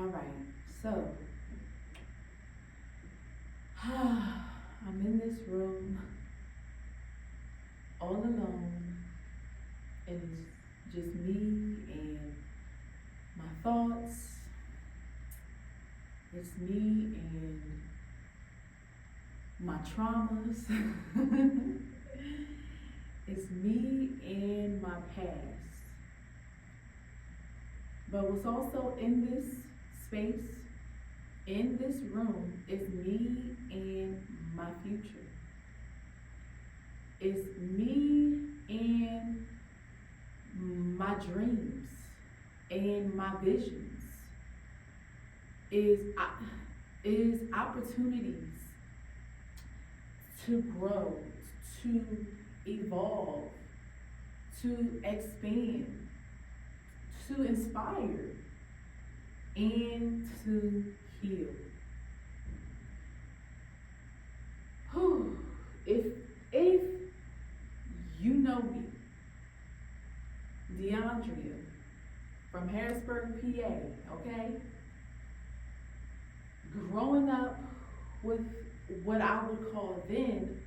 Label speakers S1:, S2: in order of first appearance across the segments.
S1: right, so I'm in this room all alone, and it's just me and my thoughts. It's me and my traumas. It's me and my past. But what's also in this space, in this room, is me and my future. It's me and my dreams and my visions. Is opportunities to grow, to evolve, to expand, to inspire, and to heal. Whew. If you know me, DeAndrea from Harrisburg, PA, okay? Growing up with what I would call then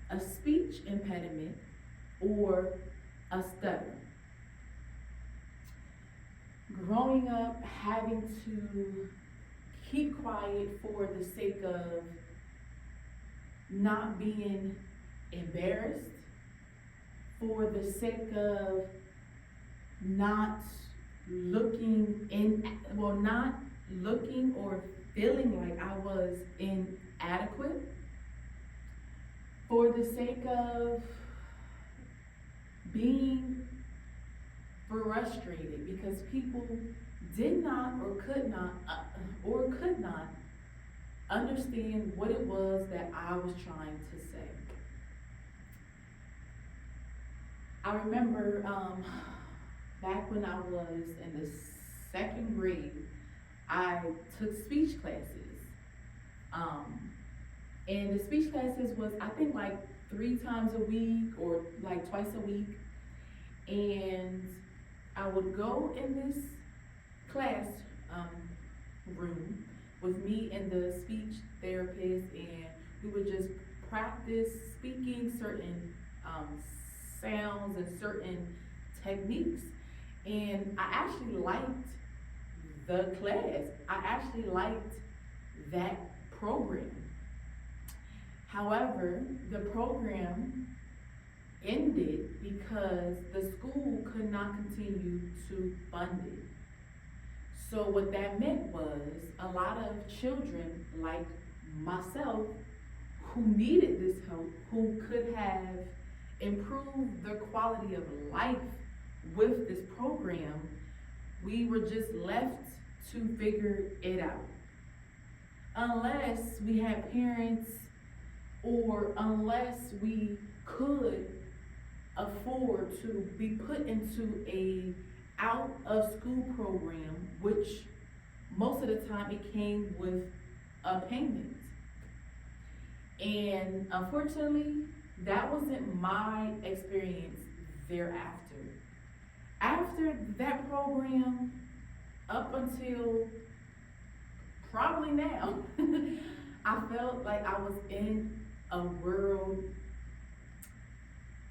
S1: a speech impediment or a stutter. Growing up having to keep quiet for the sake of not being embarrassed, for the sake of not not looking or feeling like I was inadequate, for the sake of being frustrated because people did not or could not understand what it was that I was trying to say. I remember back when I was in the second grade, I took speech classes. And the speech classes was, I think, like 3 times a week or like twice a week. And I would go in this class room with me and the speech therapist, and we would just practice speaking certain sounds and certain techniques. And I actually liked the class. I actually liked that program. However, the program ended because the school could not continue to fund it. So what that meant was a lot of children like myself who needed this help, who could have improved their quality of life with this program, we were just left to figure it out. Unless we had parents or unless we could afford to be put into a out of school program, which most of the time it came with a payment. And unfortunately, that wasn't my experience thereafter. After that program, up until probably now, I felt like I was in a world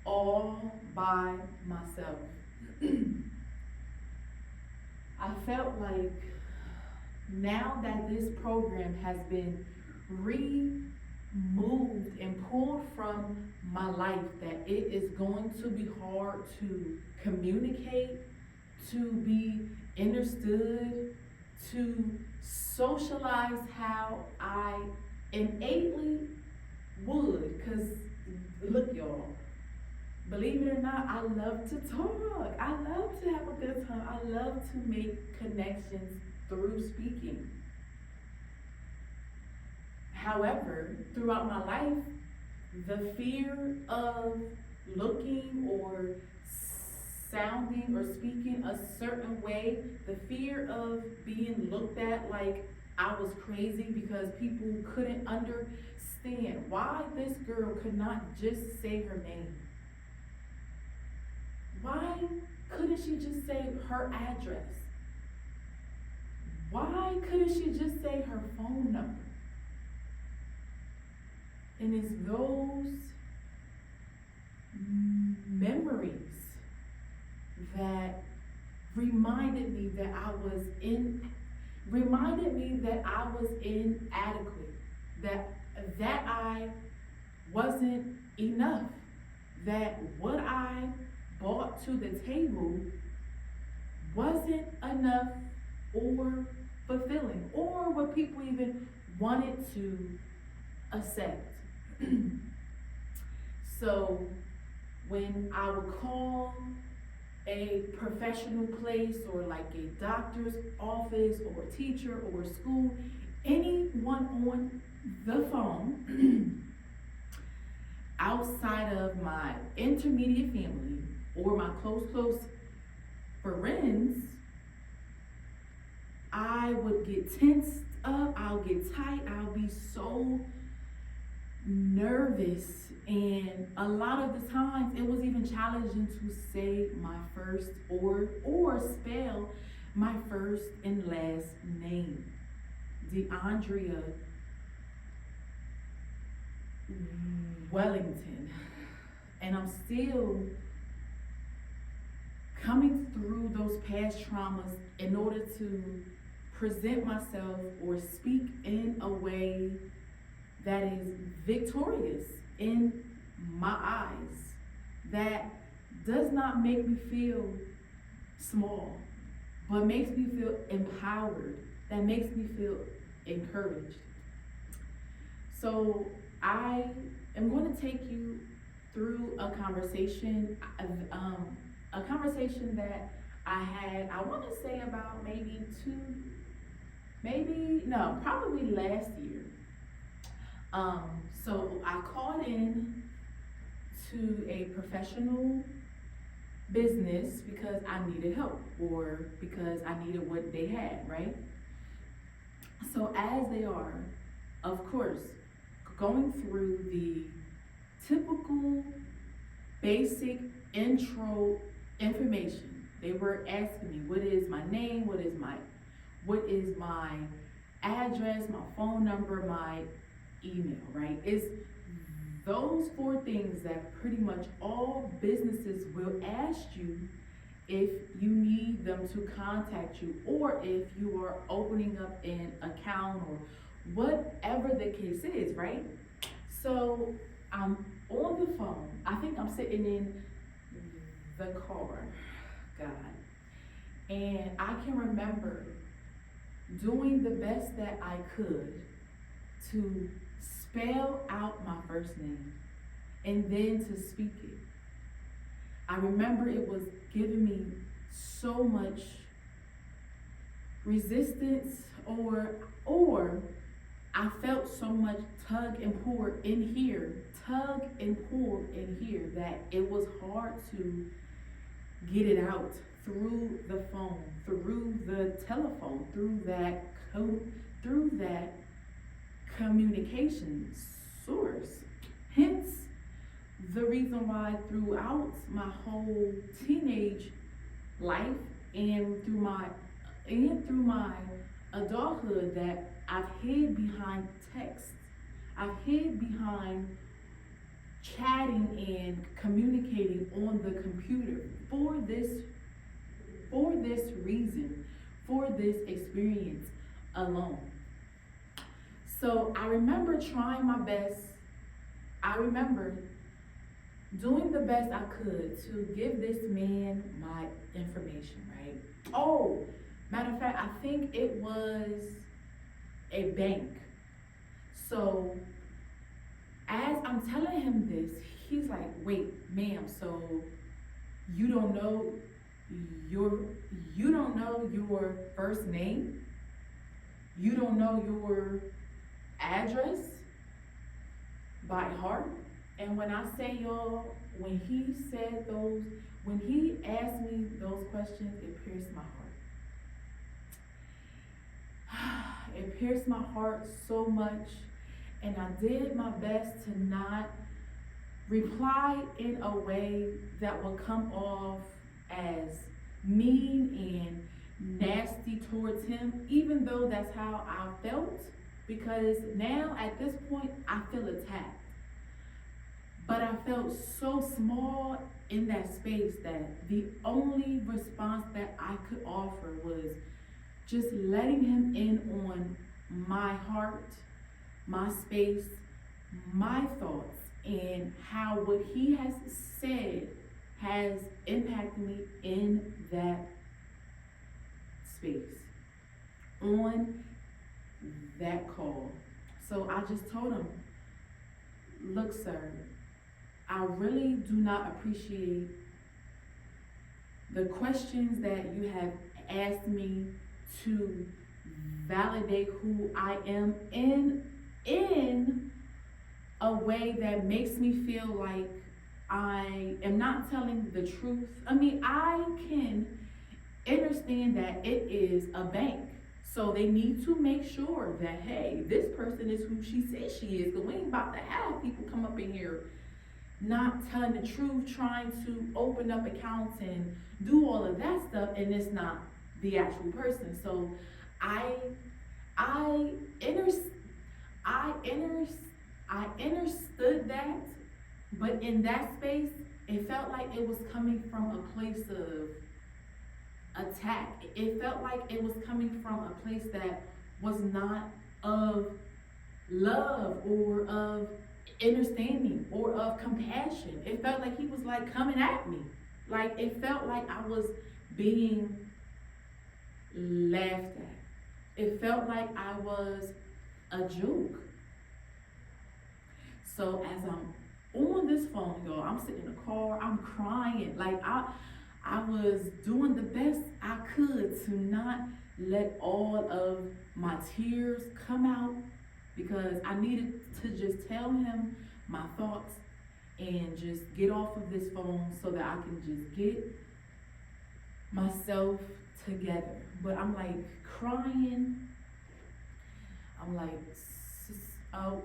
S1: all by myself. I felt like now that this program has been removed and pulled from my life, that it is going to be hard to communicate, to be understood, to socialize how I innately would. Because look, y'all, believe it or not, I love to talk. I love to have a good time. I love to make connections through speaking. However, throughout my life, the fear of looking or sounding or speaking a certain way, the fear of being looked at like I was crazy because people couldn't understand why this girl could not just say her name. Why couldn't she just say her address? Why couldn't she just say her phone number? And it's those memories that reminded me that I was inadequate, that I wasn't enough, that what I brought to the table wasn't enough or fulfilling, or what people even wanted to accept. So when I would call a professional place, or like a doctor's office or a teacher or a school, anyone on the phone outside of my intermediate family or my close friends, I would get tensed up, I'll get tight, I'll be so nervous, and a lot of the times it was even challenging to say my first or spell my first and last name, DeAndrea Wellington. And I'm still coming through those past traumas in order to present myself or speak in a way that is victorious in my eyes, that does not make me feel small, but makes me feel empowered, that makes me feel encouraged. So I am going to take you through a conversation that I had, I want to say about probably last year. So I called in to a professional business because I needed help, or because I needed what they had, right? So as they are, of course, going through the typical basic intro information, they were asking me, what is my name, what is my address, my phone number, my email, right? It's those four things that pretty much all businesses will ask you if you need them to contact you, or if you are opening up an account, or whatever the case is, right? So I'm on the phone. I think I'm sitting in the car, God. And I can remember doing the best that I could to spell out my first name and then to speak it. I remember it was giving me so much resistance, or I felt so much tug and pull in here, that it was hard to get it out through the phone, through the telephone, through that communication source. Hence the reason why throughout my whole teenage life and through my adulthood, that I've hid behind text. I've hid behind chatting and communicating on the computer for this reason, for this experience alone. So I remember trying my best. I remember doing the best I could to give this man my information, right? Oh, matter of fact, I think it was a bank. So as I'm telling him this, he's like, wait, ma'am, so you don't know your first name? You don't know your address by heart? And when I say, y'all, when he asked me those questions, it pierced my heart. It pierced my heart so much, and I did my best to not reply in a way that would come off as mean and nasty towards him, even though that's how I felt, because now at this point I feel attacked. But I felt so small in that space that the only response that I could offer was just letting him in on my heart, my space, my thoughts, and how what he has said has impacted me in that space, on that call. So I just told him, look, sir, I really do not appreciate the questions that you have asked me to validate who I am in a way that makes me feel like I am not telling the truth. I mean, I can understand that it is a bank. So they need to make sure that, hey, this person is who she says she is. Because we ain't about to have people come up in here not telling the truth, trying to open up accounts and do all of that stuff, and it's not the actual person. So I I inter I inter I understood that, but in that space, it felt like it was coming from a place of attack. It felt like it was coming from a place that was not of love or of understanding or of compassion. It felt like he was like coming at me. Like it felt like I was being laughed at. It felt like I was a joke. So as I'm on this phone, y'all, I'm sitting in the car, I'm crying. Like I was doing the best I could to not let all of my tears come out, because I needed to just tell him my thoughts and just get off of this phone so that I can just get myself together. But I'm like crying. I'm like, oh,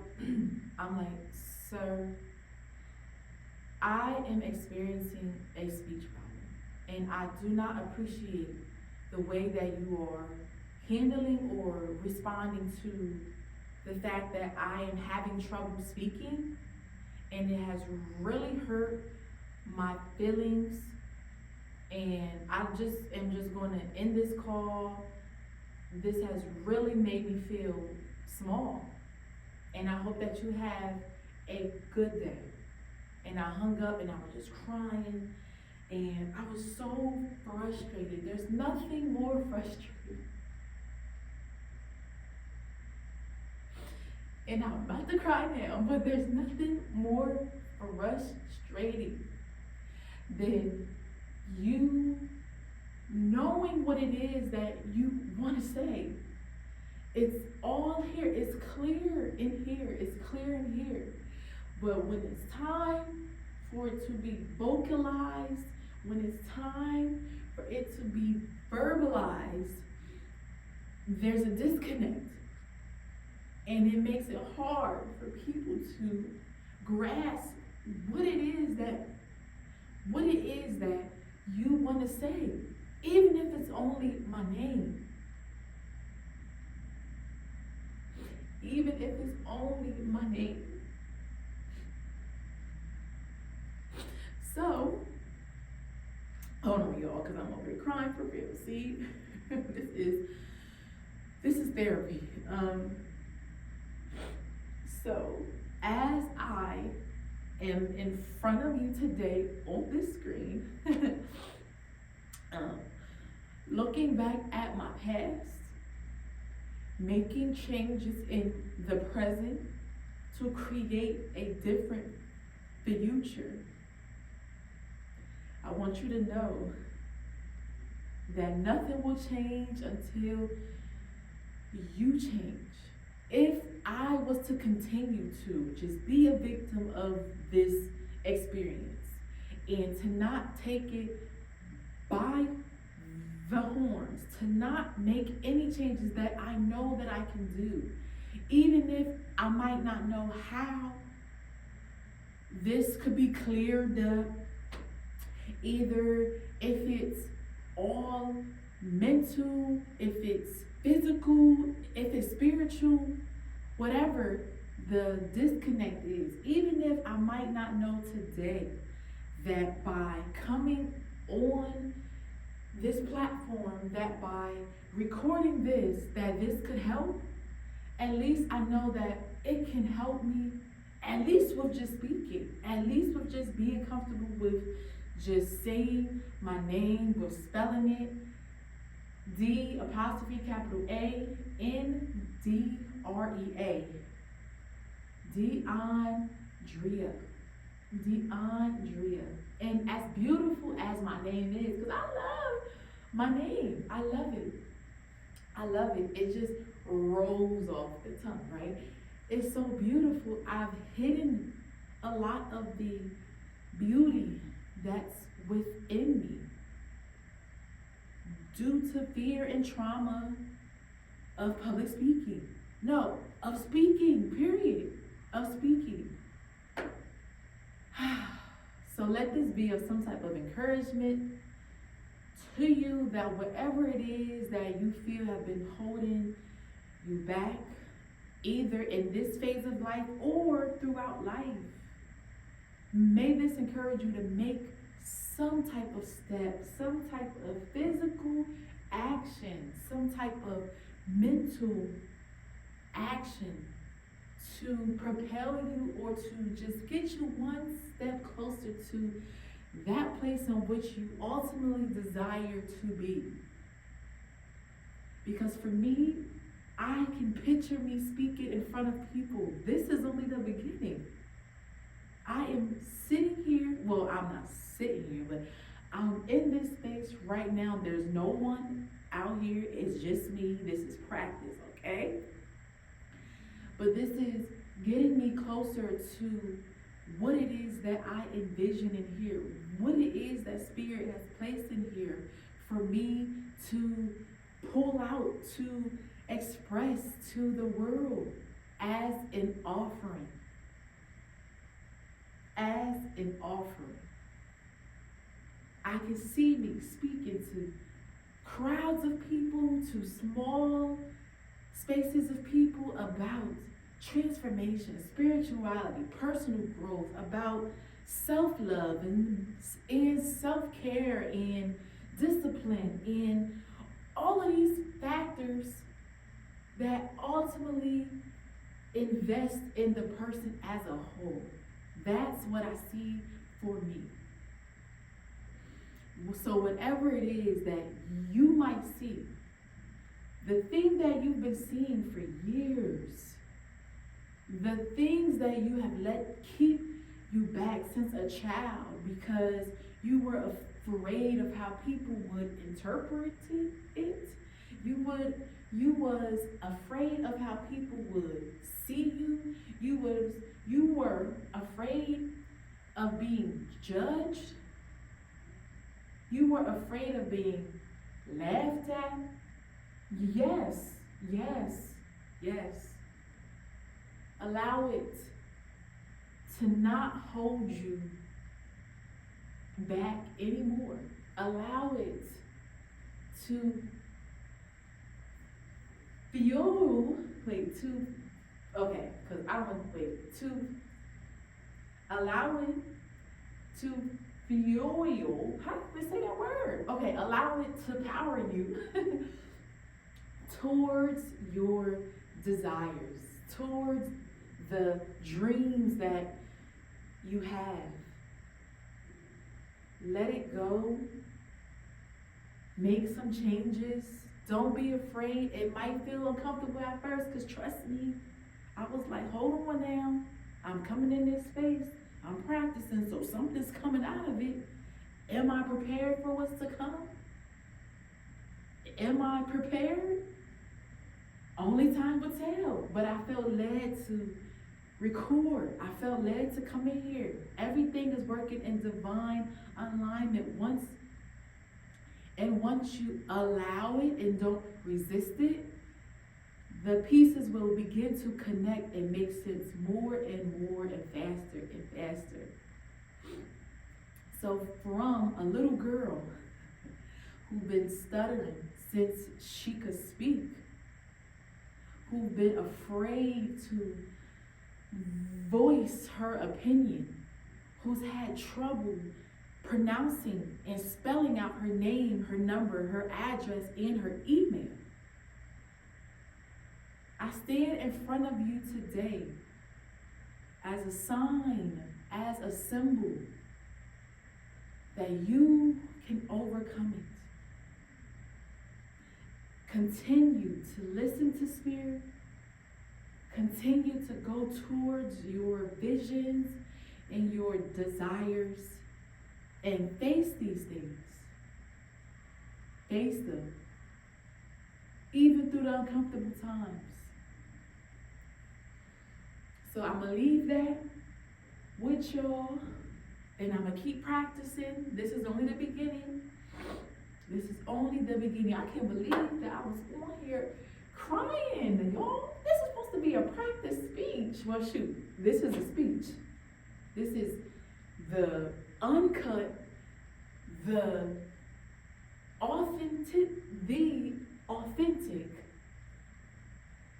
S1: I'm like, sir, I am experiencing a speech problem, and I do not appreciate the way that you are handling or responding to the fact that I am having trouble speaking, and it has really hurt my feelings, and I just am just going to end this call. This has really made me feel small, and I hope that you have a good day. And I hung up and I was just crying, and I was so frustrated. There's nothing more frustrating. And I'm about to cry now, but there's nothing more frustrating than you knowing what it is that you want to say. It's all here, it's clear in here, it's clear in here. But when it's time for it to be vocalized, when it's time for it to be verbalized, there's a disconnect. And it makes it hard for people to grasp what it is that you want to say, even if it's only my name. Even if it's only my name. So, hold on, y'all, because I'm over here crying for real. See, this is therapy. So, as I am in front of you today on this screen, looking back at my past, making changes in the present to create a different future, I want you to know that nothing will change until you change. If I was to continue to just be a victim of this experience and to not take it by the horns, to not make any changes that I know that I can do, even if I might not know how this could be cleared up, either if it's all mental, if it's physical, if it's spiritual, whatever the disconnect is, even if I might not know today that by coming on this platform, that by recording this, that this could help, at least I know that it can help me, at least with just speaking, at least with just being comfortable with just saying my name, with spelling it, D apostrophe capital A N D R E A. DeAndrea. DeAndrea. And as beautiful as my name is, because I love my name. I love it. I love it. It just rolls off the tongue, right? It's so beautiful. I've hidden a lot of the beauty that's within me due to fear and trauma of public speaking. No, of speaking, period. Of speaking. So let this be of some type of encouragement to you, that whatever it is that you feel have been holding you back, either in this phase of life or throughout life, may this encourage you to make some type of step, some type of physical action, some type of mental action to propel you, or to just get you one step closer to that place in which you ultimately desire to be. Because for me, I can picture me speaking in front of people. This is only the beginning. I am sitting here, well, I'm not sitting here, but I'm in this space right now. There's no one out here. It's just me. This is practice, okay? But this is getting me closer to what it is that I envision in here, what it is that Spirit has placed in here for me to pull out, to express to the world as an offering. As an offering. I can see me speaking to crowds of people, to small spaces of people, about transformation, spirituality, personal growth, about self-love and self-care and discipline, and all of these factors that ultimately invest in the person as a whole. That's what I see for me. So whatever it is that you might see, the thing that you've been seeing for years, the things that you have let keep you back since a child because you were afraid of how people would interpret it. You was afraid of how people would see you. You were afraid of being judged. You were afraid of being laughed at. Yes. Allow it to not hold you back anymore. Allow it to allow it to fuel, how do we say that word? Okay, allow it to power you towards your desires, towards the dreams that you have. Let it go. Make some changes. Don't be afraid. It might feel uncomfortable at first, because trust me, I was like, hold on now. I'm coming in this space. I'm practicing, so something's coming out of it. Am I prepared for what's to come? Am I prepared? Only time will tell. But I felt led to record. I felt led to come in here. Everything is working in divine alignment. Once you allow it and don't resist it, the pieces will begin to connect and make sense more and more and faster and faster. So from a little girl who've been stuttering since she could speak, who've been afraid to voice her opinion, who's had trouble pronouncing and spelling out her name, her number, her address, and her email. I stand in front of you today as a sign, as a symbol that you can overcome it. Continue to listen to Spirit. Continue to go towards your visions and your desires and face these things. Face them. Even through the uncomfortable times. So I'm going to leave that with y'all. And I'm going to keep practicing. This is only the beginning. This is only the beginning. I can't believe that I was on here crying, y'all. This is supposed to be a practice speech. Well, shoot, this is a speech. This is the uncut, the authentic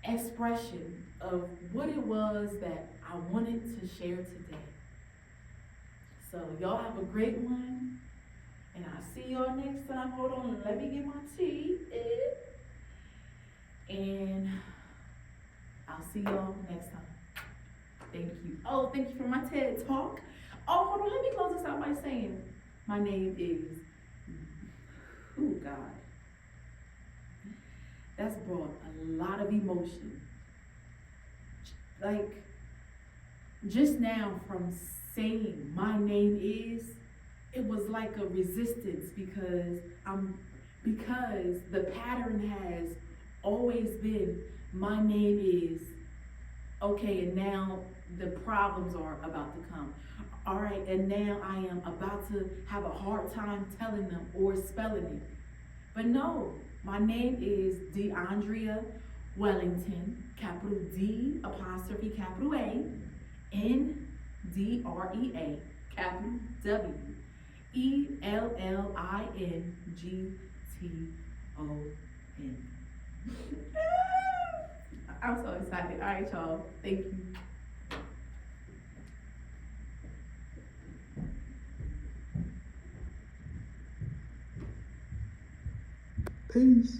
S1: expression of what it was that I wanted to share today. So y'all have a great one, and I'll see y'all next time. Hold on, let me get my tea. And I'll see y'all next time. Thank you. Oh, thank you for my TED Talk. Oh, hold on, let me close this out by saying my name is, oh God. That's brought a lot of emotion. Like, just now from saying my name is, it was like a resistance because the pattern has always been my name is, okay, and now the problems are about to come. All right, and now I am about to have a hard time telling them or spelling it. But no, my name is DeAndrea Wellington, capital D apostrophe capital A, Ndrea, capital W, ELLINGTON. I'm so excited. All right, y'all. Thank you.
S2: Peace.